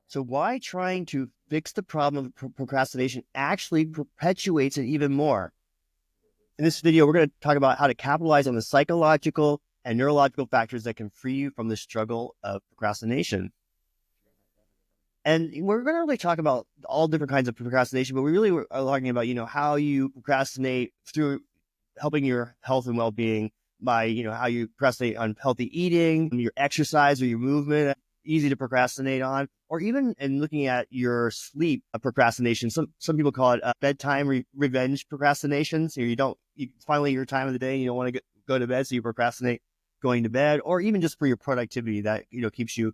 So why trying to fix the problem of procrastination actually perpetuates it even more? In this video, we're going to talk about how to capitalize on the psychological and neurological factors that can free you from the struggle of procrastination. And we're going to really talk about all different kinds of procrastination, but we really are talking about, how you procrastinate through helping your health and well-being by, how you procrastinate on healthy eating, your exercise or your movement, easy to procrastinate on, or even in looking at your sleep procrastination. Some people call it bedtime revenge procrastination. So it's finally your time of the day, and you don't want to go to bed, so you procrastinate going to bed, or even just for your productivity that, keeps your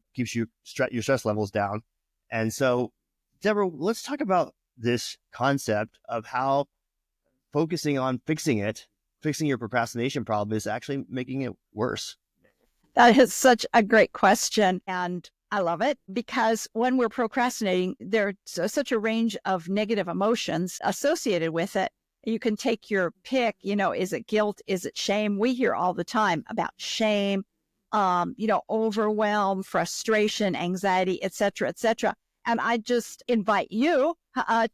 stress levels down. And so, Deborah, let's talk about this concept of how focusing on fixing your procrastination problem is actually making it worse. That is such a great question. And I love it because when we're procrastinating, there's such a range of negative emotions associated with it. You can take your pick, is it guilt? Is it shame? We hear all the time about shame, overwhelm, frustration, anxiety, et cetera, et cetera. And I just invite you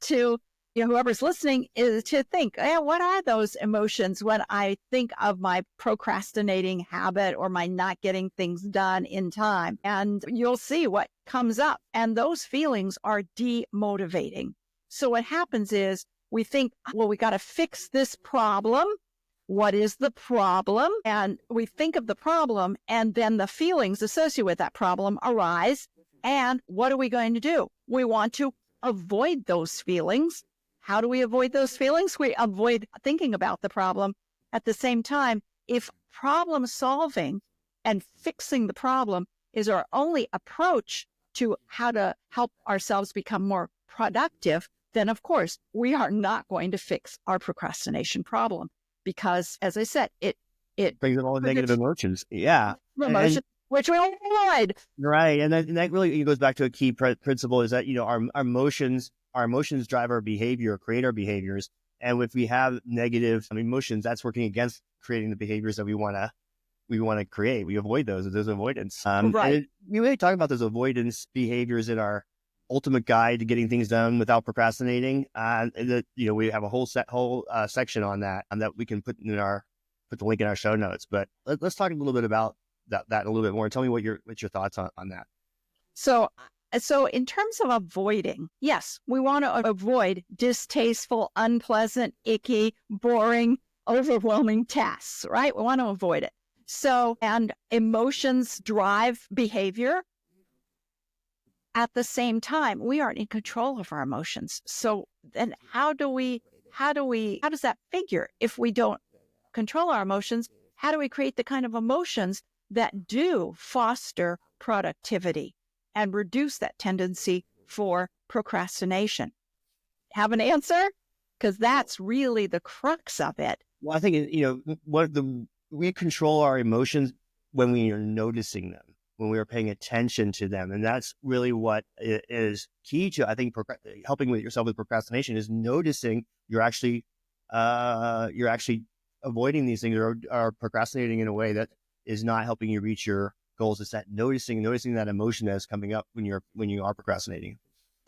to, whoever's listening is to think, what are those emotions when I think of my procrastinating habit or my not getting things done in time? And you'll see what comes up. And those feelings are demotivating. So what happens is we think, we got to fix this problem. What is the problem? And we think of the problem, and then the feelings associated with that problem arise. And what are we going to do? We want to avoid those feelings. How do we avoid those feelings? We avoid thinking about the problem. At the same time, if problem solving and fixing the problem is our only approach to how to help ourselves become more productive, then of course we are not going to fix our procrastination problem because, as I said, it brings in all the negative emotions. Yeah. Which we avoid. Right. And that really goes back to a key principle is that, our emotions drive our behavior, create our behaviors. And if we have negative emotions, that's working against creating the behaviors that we want to create. We avoid those. There's avoidance. Right. We really talk about those avoidance behaviors in our ultimate guide to getting things done without procrastinating. We have a whole section on that, and that we can put the link in our show notes. But let's talk a little bit about that a little bit more. Tell me what's your thoughts on that. So in terms of avoiding, yes, we want to avoid distasteful, unpleasant, icky, boring, overwhelming tasks, right? We want to avoid it. So, and emotions drive behavior. At the same time, we aren't in control of our emotions. So then how does that figure if we don't control our emotions? How do we create the kind of emotions that do foster productivity and reduce that tendency for procrastination? Have an answer? Because that's really the crux of it. Well, I think, we control our emotions when we are noticing them, when we are paying attention to them. And that's really what is key to, I think, helping with yourself with procrastination is noticing you're actually avoiding these things or are procrastinating in a way that is not helping you reach your goals. It's that noticing that emotion that is coming up when you are procrastinating.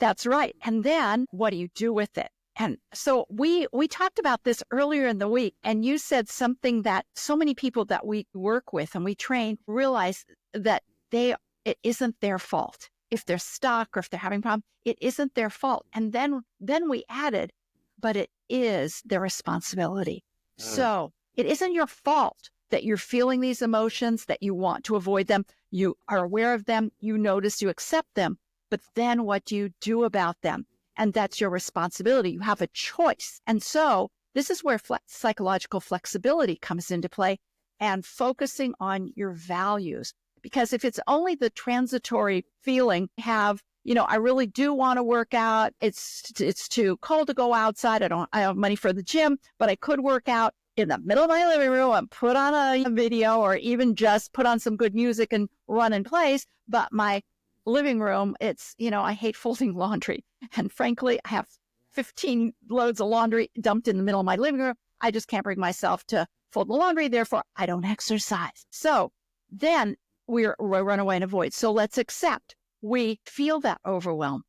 That's right. And then what do you do with it? And so we talked about this earlier in the week, and you said something that so many people that we work with and we train realize that it isn't their fault. If they're stuck or if they're having a problem, it isn't their fault. And then we added, but it is their responsibility. So it isn't your fault that you're feeling these emotions, that you want to avoid them. You are aware of them, you notice, you accept them, but then what do you do about them? And that's your responsibility. You have a choice. And so this is where psychological flexibility comes into play and focusing on your values. Because if it's only the transitory feeling, I really do want to work out. It's too cold to go outside. I have money for the gym, but I could work out in the middle of my living room and put on a video or even just put on some good music and run in place. But my living room, I hate folding laundry. And frankly, I have 15 loads of laundry dumped in the middle of my living room. I just can't bring myself to fold the laundry. Therefore, I don't exercise. So then we run away and avoid. So let's accept we feel that overwhelm,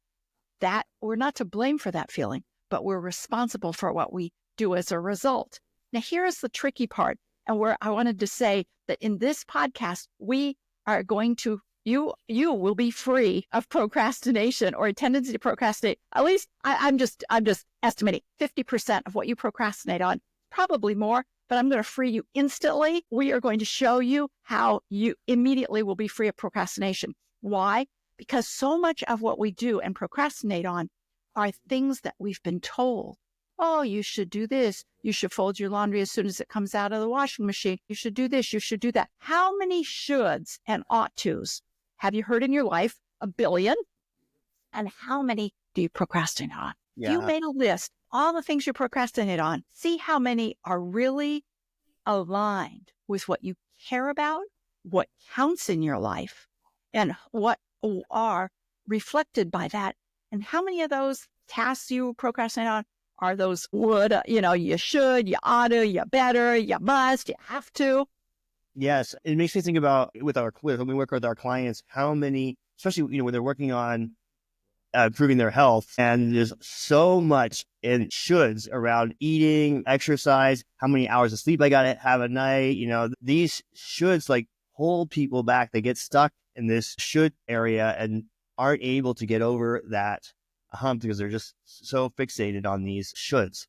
that we're not to blame for that feeling, but we're responsible for what we do as a result. Now, here's the tricky part, and where I wanted to say that in this podcast, we are going to, you will be free of procrastination or a tendency to procrastinate. At least I'm just estimating 50% of what you procrastinate on, probably more, but I'm going to free you instantly. We are going to show you how you immediately will be free of procrastination. Why? Because so much of what we do and procrastinate on are things that we've been told. Oh, you should do this. You should fold your laundry as soon as it comes out of the washing machine. You should do this. You should do that. How many shoulds and ought tos have you heard in your life? 1 billion. And how many do you procrastinate on? Yeah. If you made a list, all the things you procrastinate on, see how many are really aligned with what you care about, what counts in your life, and what are reflected by that. And how many of those tasks you procrastinate on are those would, you should, you ought to, you better, you must, you have to. Yes. It makes me think about when we work with our clients, how many, especially, when they're working on improving their health, and there's so much in shoulds around eating, exercise, how many hours of sleep I got to have a night. These shoulds like hold people back. They get stuck in this should area and aren't able to get over that hump because they're just so fixated on these shoulds.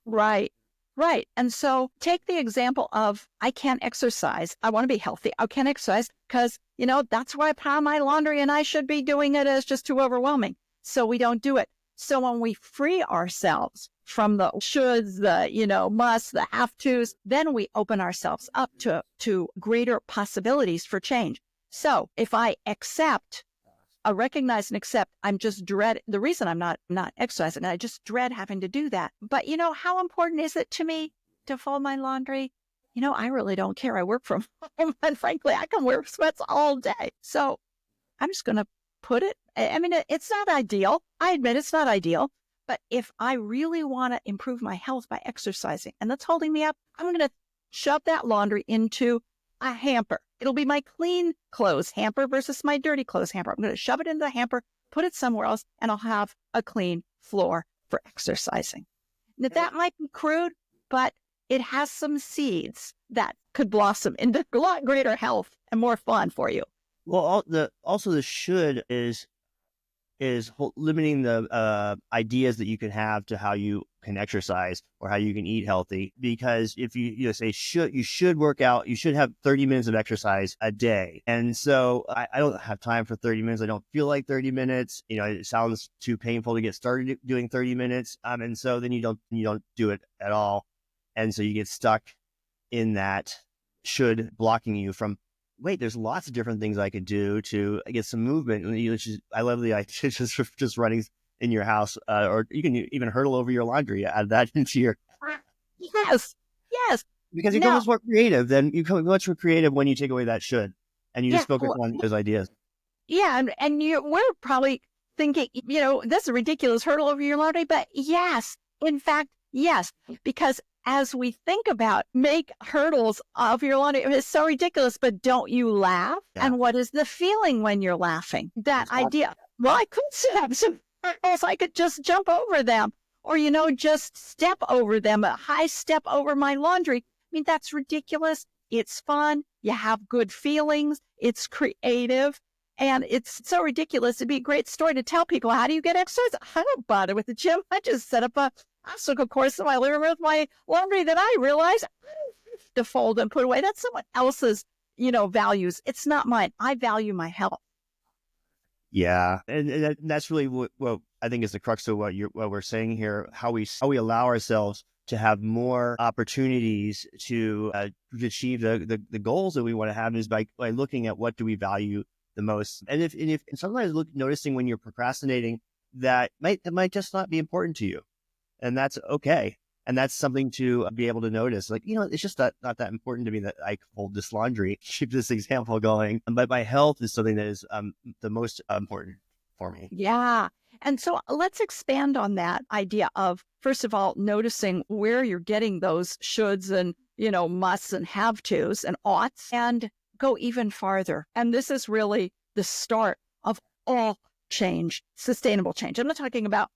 Right. And so take the example of, I can't exercise. I want to be healthy. I can't exercise because, that's where I pile my laundry and I should be doing it. It's just too overwhelming. So we don't do it. So when we free ourselves from the shoulds, the, musts, the have tos, then we open ourselves up to greater possibilities for change. So if I recognize and accept, I'm just dread. The reason I'm not exercising, I just dread having to do that. But how important is it to me to fold my laundry? I really don't care. I work from home, and frankly, I can wear sweats all day. So I'm just going to put it. I mean, it's not ideal. I admit it's not ideal. But if I really want to improve my health by exercising, and that's holding me up, I'm going to shove that laundry into a hamper. It'll be my clean clothes hamper versus my dirty clothes hamper. I'm going to shove it in the hamper, put it somewhere else, and I'll have a clean floor for exercising. Now, that might be crude, but it has some seeds that could blossom into a lot greater health and more fun for you. Well, also the should is limiting the ideas that you can have to how you can exercise or how you can eat healthy. Because if you say you should work out, you should have 30 minutes of exercise a day. And so I don't have time for 30 minutes. I don't feel like 30 minutes. It sounds too painful to get started doing 30 minutes. And so then you don't do it at all. And so you get stuck in that should, blocking you from, wait, there's lots of different things I could do to get some movement. I love the idea just running in your house, or you can even hurdle over your laundry. Add that into your. Yes. Because you become much more creative. Then you become much more creative when you take away that should, and you just focus on those ideas. Yeah, and we're probably thinking, that's a ridiculous hurdle over your laundry. But yes, in fact, yes, because as we think about make hurdles of your laundry, it's so ridiculous, but don't you laugh? Yeah. And what is the feeling when you're laughing? That idea, well, I could have some hurdles. I could just jump over them or, just step over them, a high step over my laundry. I mean, that's ridiculous. It's fun. You have good feelings. It's creative. And it's so ridiculous. It'd be a great story to tell people. How do you get exercise? I don't bother with the gym. I just set up a obstacle course in my living room with my laundry that I realize to fold and put away. That's someone else's, values. It's not mine. I value my health. Yeah. And that's really what I think is the crux of what we're saying here, how we allow ourselves to have more opportunities to achieve the goals that we want to have is by looking at what do we value the most. And if sometimes noticing when you're procrastinating that it might just not be important to you. And that's okay. And that's something to be able to notice. It's just not that important to me that I fold this laundry, keep this example going. But my health is something that is the most important for me. Yeah. And so let's expand on that idea of, first of all, noticing where you're getting those shoulds and, musts and have tos and oughts, and go even farther. And this is really the start of all change, sustainable change. I'm not talking about,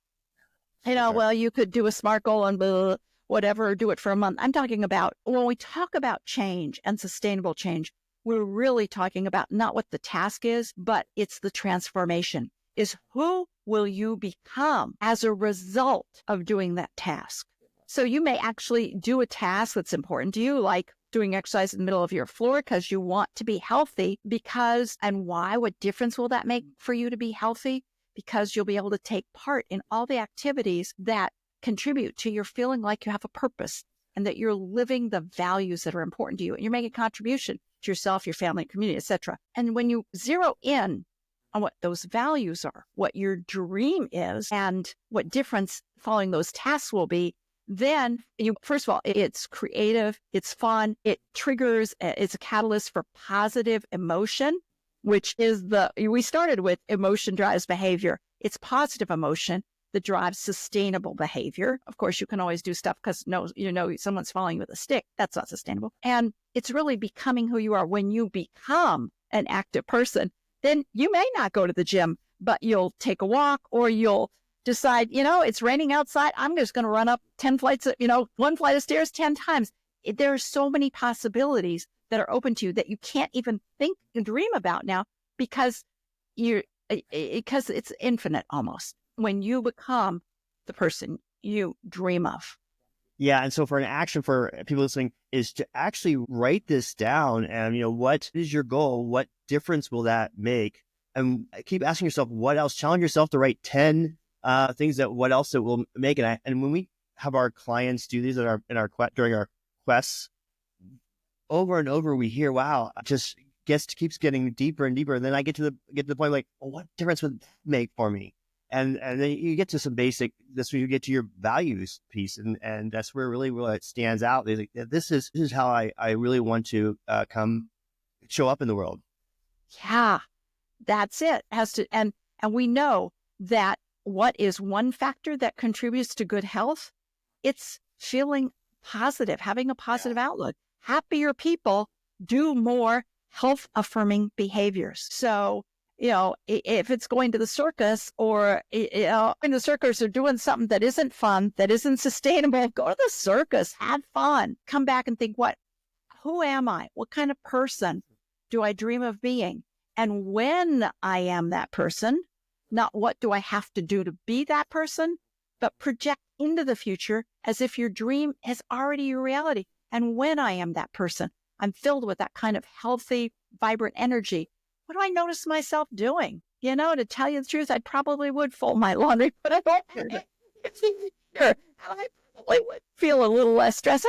Okay. well, you could do a SMART goal and blah, whatever, do it for a month. I'm talking about when we talk about change and sustainable change, we're really talking about not what the task is, but it's the transformation. Is who will you become as a result of doing that task? So you may actually do a task that's important to you, like doing exercise in the middle of your floor because you want to be healthy and why? What difference will that make for you to be healthy? Because you'll be able to take part in all the activities that contribute to your feeling like you have a purpose and that you're living the values that are important to you. And you're making a contribution to yourself, your family, community, etc. And when you zero in on what those values are, what your dream is, and what difference following those tasks will be, then first of all, it's creative, it's fun, it triggers, it's a catalyst for positive emotion, which is we started with emotion drives behavior. It's positive emotion that drives sustainable behavior. Of course, you can always do stuff because someone's following you with a stick. That's not sustainable. And it's really becoming who you are. When you become an active person, then you may not go to the gym, but you'll take a walk, or you'll decide, it's raining outside. I'm just going to run up 10 flights, one flight of stairs 10 times. There are so many possibilities that are open to you that you can't even think and dream about now because it's infinite almost when you become the person you dream of. Yeah. And so for an action for people listening is to actually write this down and, what is your goal? What difference will that make? And keep asking yourself, what else? Challenge yourself to write 10 things what else it will make. And when we have our clients do these during our quests, over and over, we hear, wow, just keeps getting deeper and deeper. And then I get to the point like, well, what difference would that make for me? And then you get to some basic, that's where you get to your values piece. And that's where really it stands out. Like, this is how I really want to come show up in the world. Yeah, that's it. And we know that what is one factor that contributes to good health? It's feeling positive, having a positive outlook. Happier people do more health affirming behaviors. So, if it's going to the circus or, in the circus or doing something that isn't fun, that isn't sustainable, go to the circus, have fun, come back and think, who am I? What kind of person do I dream of being? And when I am that person, not what do I have to do to be that person, but project into the future as if your dream is already your reality. And when I am that person, I'm filled with that kind of healthy, vibrant energy. What do I notice myself doing? To tell you the truth, I probably would fold my laundry, but I don't. I probably would feel a little less stressed,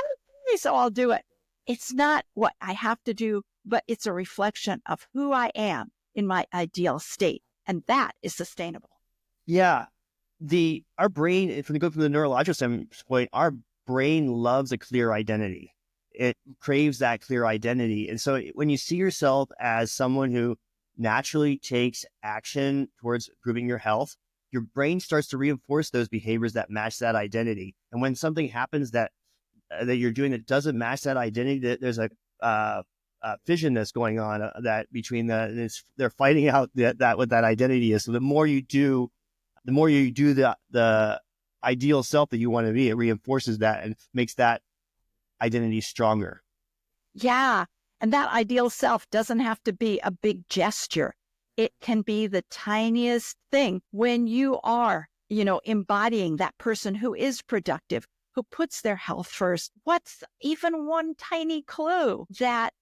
so I'll do it. It's not what I have to do, but it's a reflection of who I am in my ideal state. And that is sustainable. Yeah. Our brain, if we go from the neurological standpoint, our brain loves a clear identity. It craves that clear identity. And so when you see yourself as someone who naturally takes action towards improving your health, your brain starts to reinforce those behaviors that match that identity. And when something happens that you're doing that doesn't match that identity, there's a fission that's going on that between they're fighting out that what that identity is. So the more you do the ideal self that you want to be, it reinforces that and makes that identity stronger. Yeah. And that ideal self doesn't have to be a big gesture. It can be the tiniest thing when you are, embodying that person who is productive, who puts their health first. What's even one tiny clue that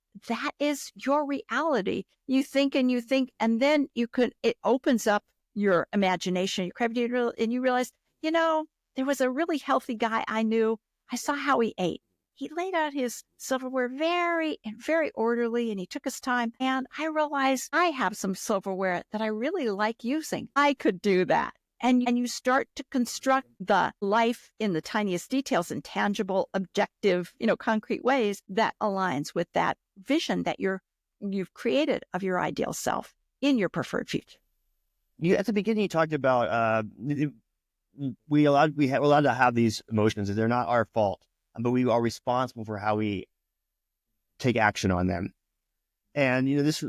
is your reality? You think, and then it opens up your imagination, your creativity, and you realize, there was a really healthy guy I knew. I saw how he ate. He laid out his silverware very, very orderly, and he took his time. And I realized I have some silverware that I really like using. I could do that. And you start to construct the life in the tiniest details in tangible, objective, concrete ways that aligns with that vision that you've created of your ideal self in your preferred future. At the beginning, you talked about we're allowed to have these emotions. They're not our fault, but we are responsible for how we take action on them. And, this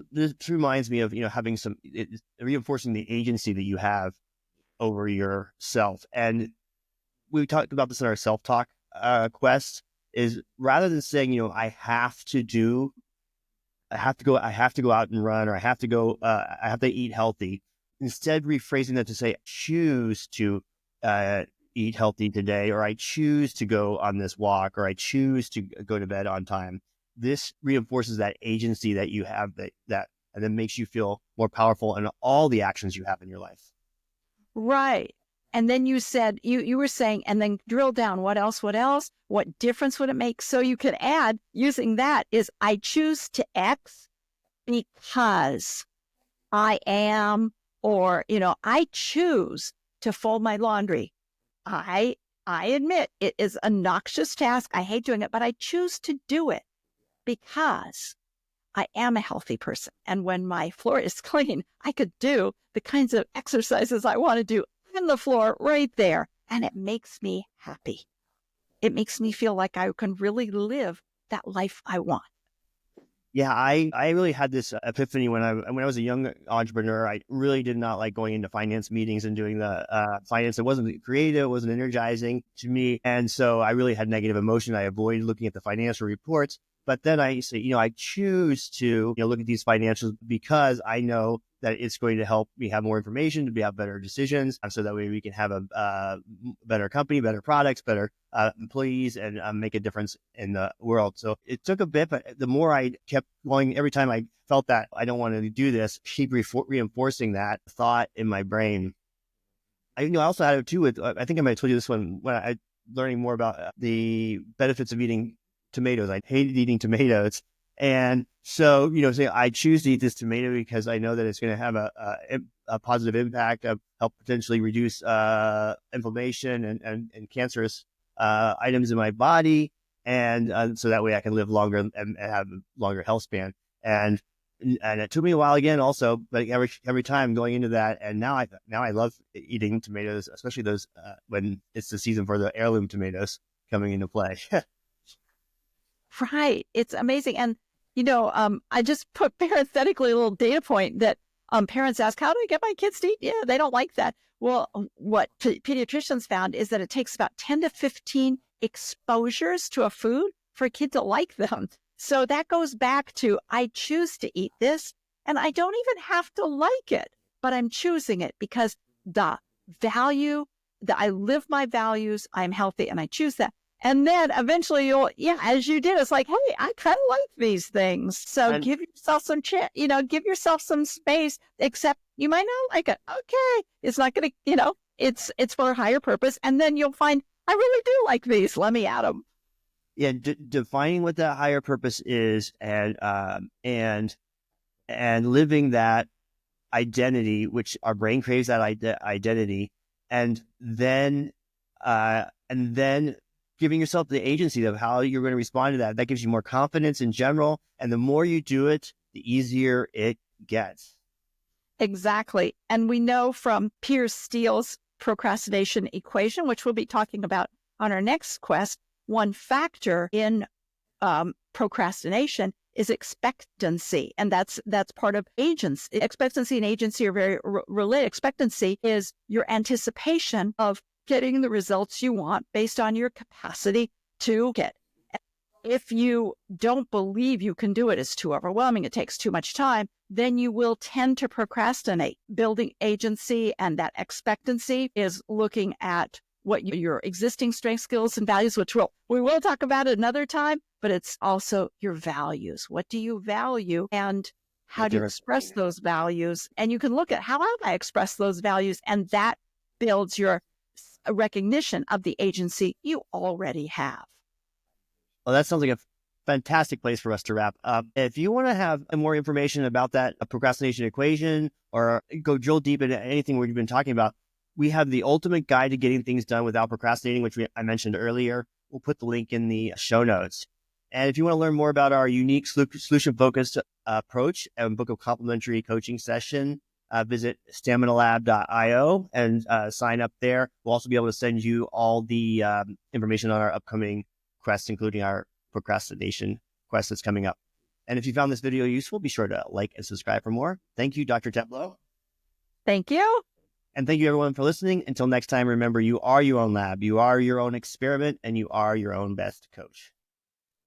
reminds me of, having reinforcing the agency that you have over yourself. And we talked about this in our self-talk quest, is rather than saying, I have to go out and run, or I have to eat healthy. Instead, rephrasing that to say, choose to eat healthy today, or I choose to go on this walk, or I choose to go to bed on time. This reinforces that agency that you have, and then makes you feel more powerful in all the actions you have in your life. Right. And then you said, you were saying, and then drill down, what else? What difference would it make? So you could add, using that, is I choose to X because I am, or, I choose to fold my laundry. I admit it is a noxious task. I hate doing it, but I choose to do it because I am a healthy person. And when my floor is clean, I could do the kinds of exercises I want to do on the floor right there. And it makes me happy. It makes me feel like I can really live that life I want. Yeah, I really had this epiphany when I was a young entrepreneur. I really did not like going into finance meetings and doing the finance. It wasn't creative, it wasn't energizing to me. And so I really had negative emotion. I avoided looking at the financial reports. But then I say, I choose to look at these financials because I know that it's going to help me have more information to have better decisions. So that way we can have a better company, better products, better employees, and make a difference in the world. So it took a bit, but the more I kept going, every time I felt that I don't want to do this, keep reinforcing that thought in my brain. I also had it too with, I think I might have told you this one, when I learning more about the benefits of eating tomatoes. I hated eating tomatoes. And so, say I choose to eat this tomato because I know that it's going to have a positive impact of help potentially reduce inflammation and cancerous items in my body. And so that way I can live longer and have a longer health span. And it took me a while again also, but every time going into that. And now I love eating tomatoes, especially those when it's the season for the heirloom tomatoes coming into play. Right. It's amazing. And, I just put parenthetically a little data point that parents ask, how do I get my kids to eat? Yeah, they don't like that. Well, what pediatricians found is that it takes about 10 to 15 exposures to a food for a kid to like them. So that goes back to, I choose to eat this, and I don't even have to like it, but I'm choosing it because the value that I live my values, I'm healthy, and I choose that. And then eventually as you did, it's like, hey, I kind of like these things. So give yourself some give yourself some space, except you might not like it. Okay. It's not going to, it's for a higher purpose. And then you'll find, I really do like these. Let me add them. Yeah. Defining what that higher purpose is and living that identity, which our brain craves that identity. And then giving yourself the agency of how you're going to respond to that. That gives you more confidence in general. And the more you do it, the easier it gets. Exactly. And we know from Piers Steele's procrastination equation, which we'll be talking about on our next quest, one factor in procrastination is expectancy. And that's part of agency. Expectancy and agency are very related. Expectancy is your anticipation of getting the results you want based on your capacity to get. If you don't believe you can do it, it's too overwhelming, it takes too much time, then you will tend to procrastinate. Building agency and that expectancy is looking at what your existing strengths, skills, and values, which we will talk about it another time, but it's also your values. What do you value and how do you express those values? And you can look at how have I expressed those values, and that builds your a recognition of the agency you already have. Well, that sounds like a fantastic place for us to wrap up. If you want to have more information about that procrastination equation, or go drill deep into anything we've been talking about, we have the ultimate guide to getting things done without procrastinating, which I mentioned earlier. We'll put the link in the show notes. And if you want to learn more about our unique solution-focused approach and book a complimentary coaching session, visit staminalab.io and sign up there. We'll also be able to send you all the information on our upcoming quest, including our procrastination quest that's coming up. And if you found this video useful, be sure to like and subscribe for more. Thank you, Dr. Teplow. Thank you. And thank you, everyone, for listening. Until next time, remember, you are your own lab, you are your own experiment, and you are your own best coach.